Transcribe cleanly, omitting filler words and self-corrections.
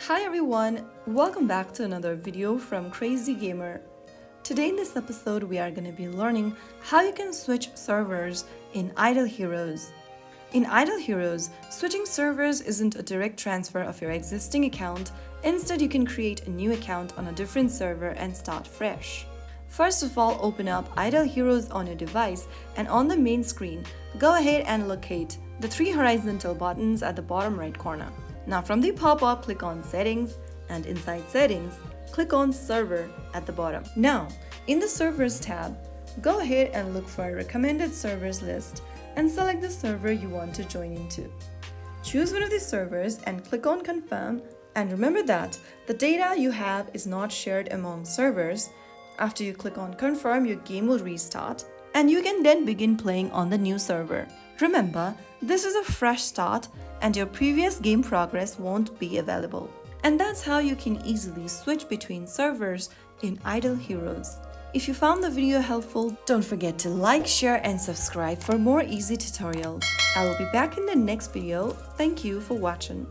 Hi everyone, welcome back to another video from Crazy Gamer. Today in this episode we are going to be learning how you can switch servers in Idle Heroes. In Idle Heroes, switching servers isn't a direct transfer of your existing account, instead you can create a new account on a different server and start fresh. First of all, open up Idle Heroes on your device and on the main screen, go ahead and locate the three horizontal buttons at the bottom right corner. Now from the pop-up, click on Settings, and inside Settings, click on Server at the bottom. Now, in the Servers tab, go ahead and look for a recommended servers list and select the server you want to join into. Choose one of the servers and click on Confirm, and remember that the data you have is not shared among servers. After you click on Confirm, your game will restart, and you can then begin playing on the new server. Remember, this is a fresh start and your previous game progress won't be available. And that's how you can easily switch between servers in Idle Heroes. If you found the video helpful, don't forget to like, share and subscribe for more easy tutorials. I will be back in the next video. Thank you for watching.